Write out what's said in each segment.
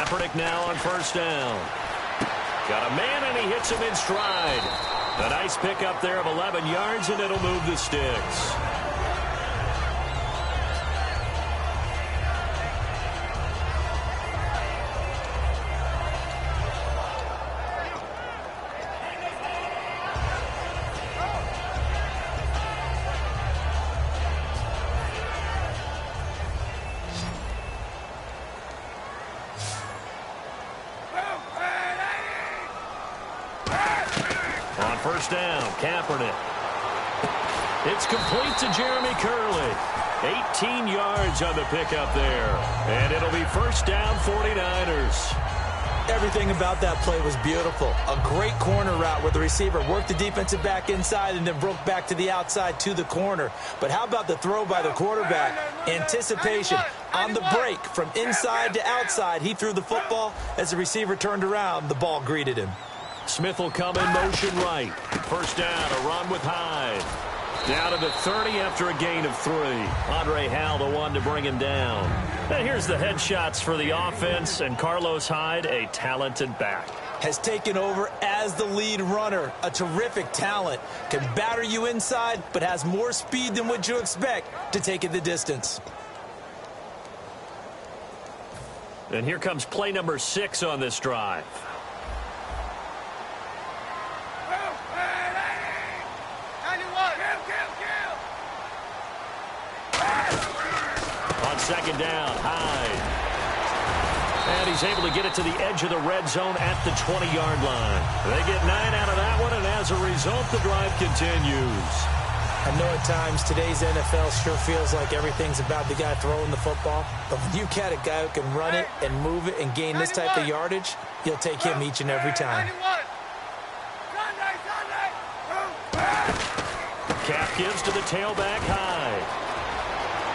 Kaepernick now on first down. Got a man, and he hits him in stride. A nice pickup there of 11 yards, and it'll move the sticks. First down, Kaepernick. It's complete to Jeremy Curley. 18 yards on the pickup there. And it'll be first down, 49ers. Everything about that play was beautiful. A great corner route where the receiver worked the defensive back inside and then broke back to the outside to the corner. But how about the throw by the quarterback? Anticipation on the break from inside to outside. He threw the football. As the receiver turned around, the ball greeted him. Smith will come in motion right. First down, a run with Hyde. Down to the 30 after a gain of 3. Andre Howell, the one to bring him down. And here's the headshots for the offense, and Carlos Hyde, a talented back. Has taken over as the lead runner. A terrific talent. Can batter you inside, but has more speed than what you expect to take it the distance. And here comes play number 6 on this drive. Second down, Hyde. And he's able to get it to the edge of the red zone at the 20-yard line. They get 9 out of that one, and as a result, the drive continues. I know at times today's NFL sure feels like everything's about the guy throwing the football. But when you got a guy who can run it and move it and gain this type of yardage, you'll take him each and every time. Cap gives to the tailback, Hyde.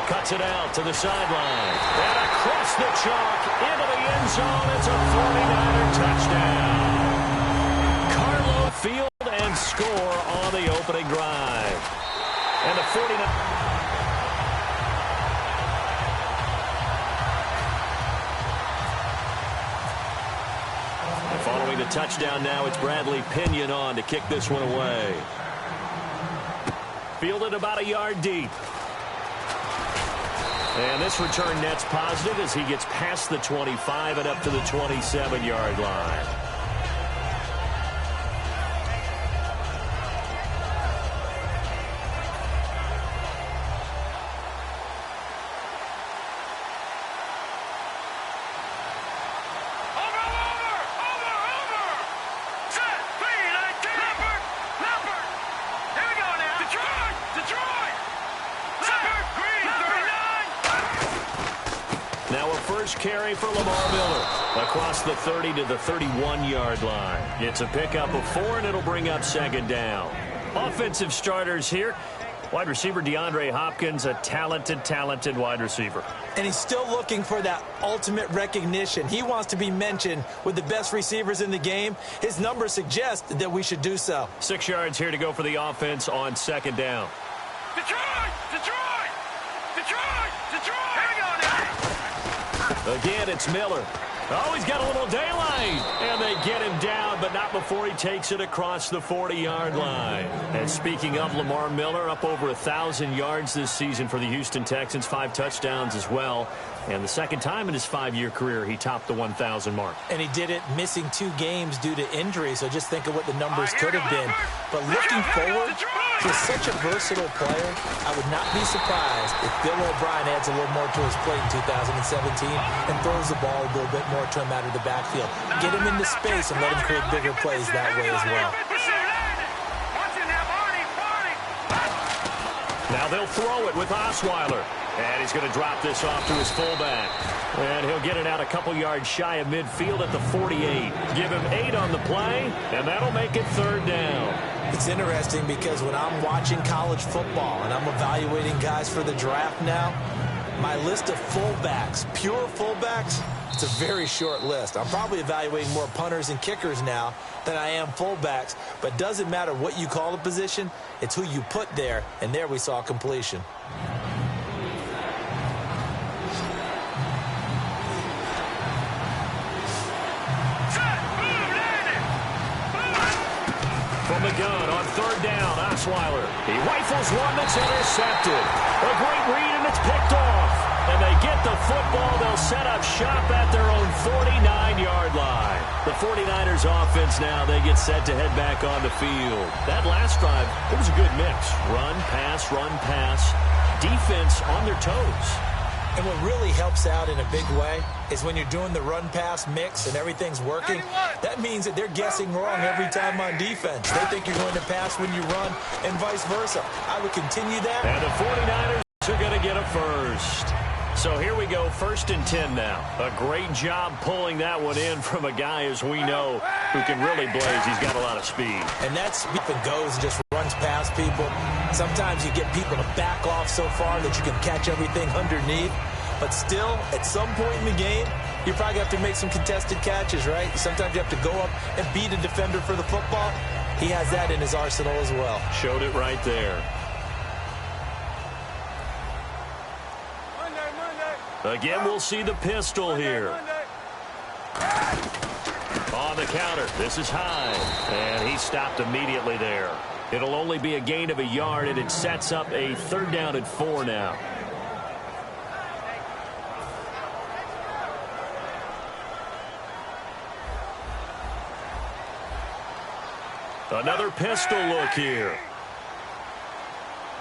Cuts it out to the sideline. And across the chalk into the end zone. It's a 49er touchdown. Carlo field and score on the opening drive. And the 49. And following the touchdown now, it's Bradley Pinion on to kick this one away. Fielded about a yard deep. And this return net's positive as he gets past the 25 and up to the 27-yard line. Carry for Lamar Miller across the 30 to the 31-yard line. It's a pickup of 4, and it'll bring up second down. Offensive starters here. Wide receiver DeAndre Hopkins, a talented wide receiver. And he's still looking for that ultimate recognition. He wants to be mentioned with the best receivers in the game. His numbers suggest that we should do so. 6 yards here to go for the offense on second down. Detroit! Detroit! Detroit! Detroit! Here we go now! Again, it's Miller. Oh, he's got a little daylight. And they get him down, but not before he takes it across the 40-yard line. And speaking of Lamar Miller, up over 1,000 yards this season for the Houston Texans, 5 touchdowns as well. And the second time in his 5-year career, he topped the 1,000 mark. And he did it missing 2 games due to injury, so just think of what the numbers could have been. But looking forward, he's such a versatile player. I would not be surprised if Bill O'Brien adds a little more to his plate in 2017 and throws the ball a little bit more to him out of the backfield. Get him into space and let him create bigger plays that way as well. Now they'll throw it with Osweiler. And he's going to drop this off to his fullback. And he'll get it out a couple yards shy of midfield at the 48. Give him 8 on the play, and that'll make it third down. It's interesting because when I'm watching college football and I'm evaluating guys for the draft now, my list of fullbacks, pure fullbacks, it's a very short list. I'm probably evaluating more punters and kickers now than I am fullbacks. But it doesn't matter what you call the position, it's who you put there, and there we saw completion. third down. Osweiler. He rifles one that's intercepted. A great read, and it's picked off. And they get the football. They'll set up shop at their own 49-yard line. The 49ers offense now, they get set to head back on the field. That last drive, it was a good mix. Run, pass, defense on their toes. And what really helps out in a big way is when you're doing the run-pass mix and everything's working, that means that they're guessing wrong every time on defense. They think you're going to pass when you run and vice versa. I would continue that. And the 49ers are going to get a first. So here we go, 1st and 10 now. A great job pulling that one in from a guy, as we know, who can really blaze. He's got a lot of speed. And that speed goes and just runs past people. Sometimes you get people to back off so far that you can catch everything underneath. But still, at some point in the game, you probably have to make some contested catches, right? Sometimes you have to go up and beat a defender for the football. He has that in his arsenal as well. Showed it right there. Again, we'll see the pistol here. On the counter, this is high. And he stopped immediately there. It'll only be a gain of a yard, and it sets up a 3rd down and 4 now. Another pistol look here.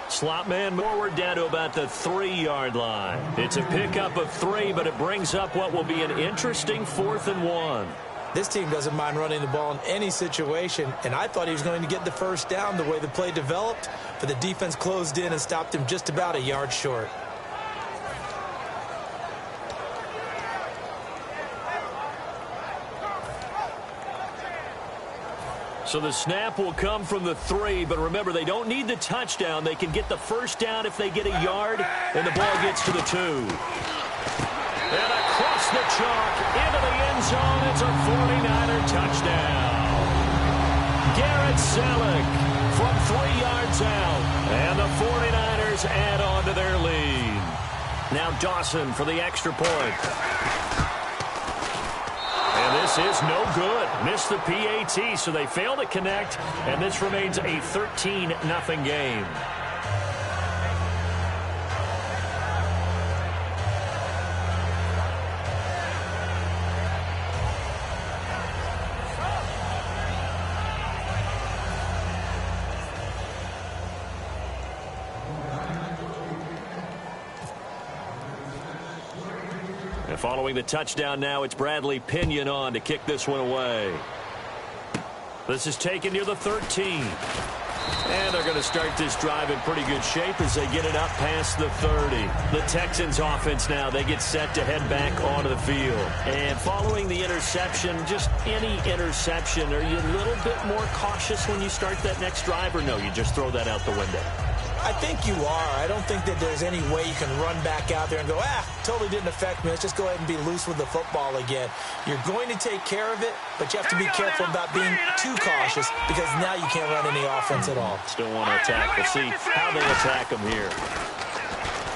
Slot man forward down to about the 3-yard line. It's a pickup of 3, but it brings up what will be an interesting 4th and 1. This team doesn't mind running the ball in any situation, and I thought he was going to get the first down the way the play developed, but the defense closed in and stopped him just about a yard short. So the snap will come from the 3, but remember, they don't need the touchdown. They can get the first down if they get a yard, and the ball gets to the 2. And across the chalk, into the end zone, it's a 49er touchdown. Garrett Selleck from 3 yards out, and the 49ers add on to their lead. Now Dawson for the extra point. And this is no good. Missed the PAT, so they fail to connect, and this remains a 13-0 game. Following the touchdown now, it's Bradley Pinion on to kick this one away. This is taken near the 13. And they're going to start this drive in pretty good shape as they get it up past the 30. The Texans offense now, they get set to head back onto the field. And following the interception, just any interception, are you a little bit more cautious when you start that next drive, or no, you just throw that out the window? I think you are. I don't think that there's any way you can run back out there and go, totally didn't affect me. Let's just go ahead and be loose with the football again. You're going to take care of it, but you have to be careful about being too cautious because now you can't run any offense at all. Still want to attack. We'll see how they attack him here.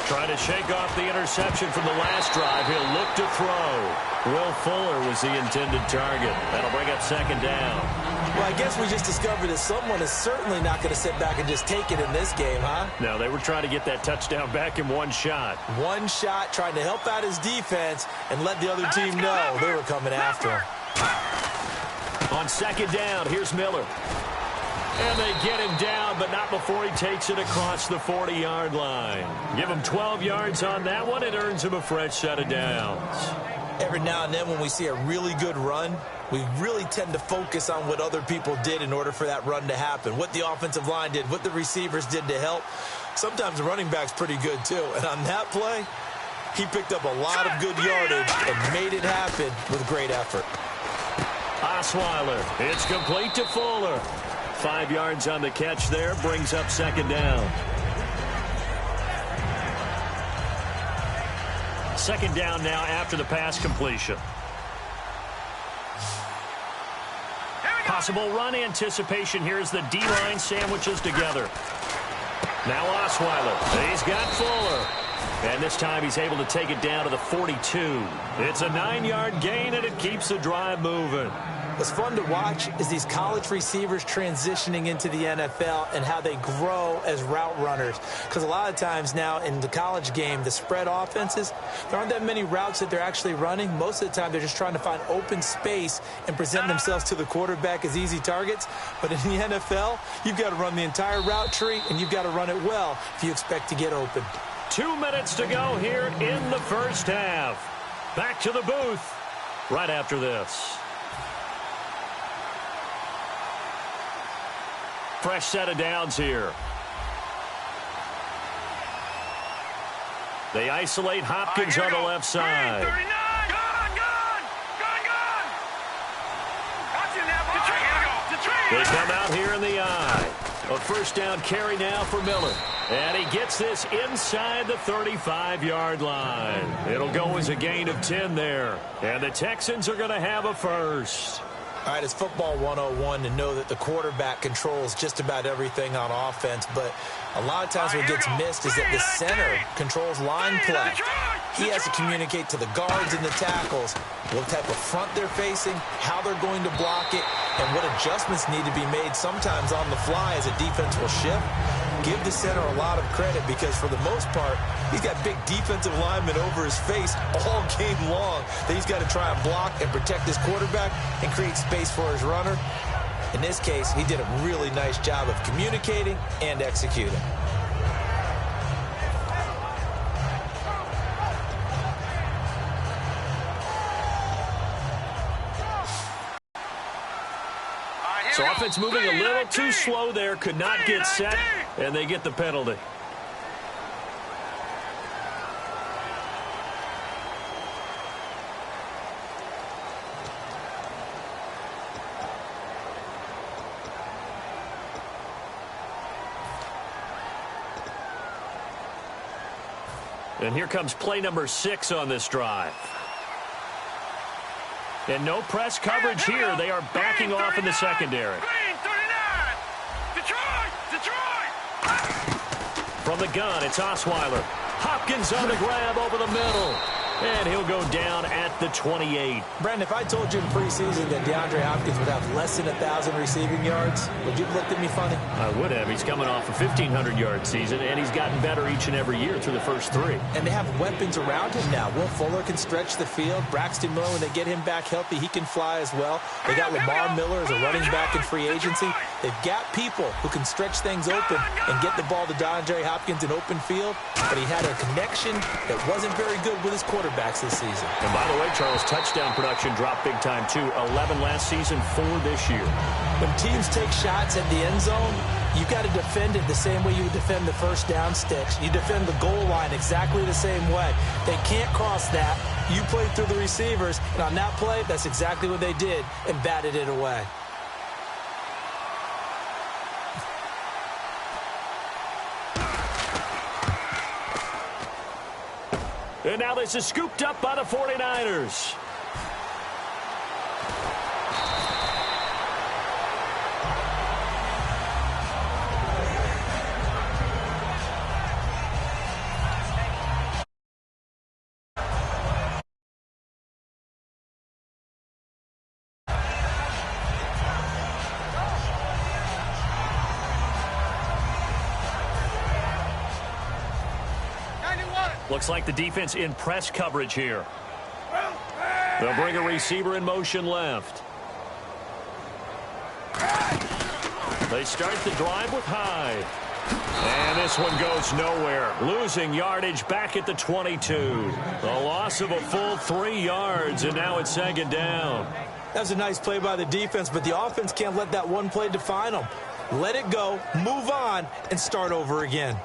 Trying to shake off the interception from the last drive. He'll look to throw. Will Fuller was the intended target. That'll bring up 2nd down. Well, I guess we just discovered that someone is certainly not going to sit back and just take it in this game, huh? No, they were trying to get that touchdown back in one shot. One shot, trying to help out his defense and let the other team know they were coming after him. On 2nd down, here's Miller. And they get him down, but not before he takes it across the 40-yard line. Give him 12 yards on that one. It earns him a fresh set of downs. Every now and then when we see a really good run, we really tend to focus on what other people did in order for that run to happen, what the offensive line did, what the receivers did to help. Sometimes the running back's pretty good, too. And on that play, he picked up a lot of good yardage and made it happen with great effort. Osweiler, it's complete to Fuller. 5 yards on the catch there, brings up 2nd down. 2nd down now after the pass completion. Possible run anticipation here as the D-line sandwiches together. Now Osweiler. He's got Fuller. And this time he's able to take it down to the 42. It's a 9-yard gain, and it keeps the drive moving. What's fun to watch is these college receivers transitioning into the NFL and how they grow as route runners. Because a lot of times now in the college game, the spread offenses, there aren't that many routes that they're actually running. Most of the time, they're just trying to find open space and present themselves to the quarterback as easy targets. But in the NFL, you've got to run the entire route tree, and you've got to run it well if you expect to get open. 2 minutes to go here in the first half. Back to the booth right after this. Fresh set of downs here. They isolate Hopkins on the left side. They come out here in the eye. A first down carry now for Miller. And he gets this inside the 35-yard line. It'll go as a gain of 10 there. And the Texans are going to have a first. All right, it's football 101 to know that the quarterback controls just about everything on offense, but a lot of times what gets missed is that the center controls line play. He has to communicate to the guards and the tackles what type of front they're facing, how they're going to block it, and what adjustments need to be made sometimes on the fly as a defense will shift. Give the center a lot of credit because for the most part, he's got big defensive linemen over his face all game long that he's got to try and block and protect his quarterback and create space for his runner. In this case, he did a really nice job of communicating and executing. So offense moving a little too slow there, could not get set, and they get the penalty. And here comes play number 6 on this drive. And no press coverage here. They are backing off in the secondary. From the gun, it's Osweiler. Hopkins on the grab over the middle. And he'll go down at the 28. Brandon, if I told you in preseason that DeAndre Hopkins would have less than 1,000 receiving yards, would you have looked at me funny? I would have. He's coming off a 1,500-yard season, and he's gotten better each and every year through the first 3. And they have weapons around him now. Will Fuller can stretch the field. Braxton Miller, when they get him back healthy, he can fly as well. They got Lamar Miller as a running back in free agency. They've got people who can stretch things open and get the ball to DeAndre Hopkins in open field, but he had a connection that wasn't very good with his quarterbacks this season. And by the way, Charles, touchdown production dropped big time too. 11 last season, 4 this year. When teams take shots at the end zone, you've got to defend it the same way you would defend the first down sticks. You defend the goal line exactly the same way. They can't cross that. You play through the receivers, and on that play, that's exactly what they did and batted it away. And now this is scooped up by the 49ers. Looks like the defense in press coverage here. They'll bring a receiver in motion left. They start the drive with Hyde. And this one goes nowhere. Losing yardage back at the 22. A loss of a full 3 yards, and now it's second down. That was a nice play by the defense, but the offense can't let that one play define them. Let it go, move on, and start over again.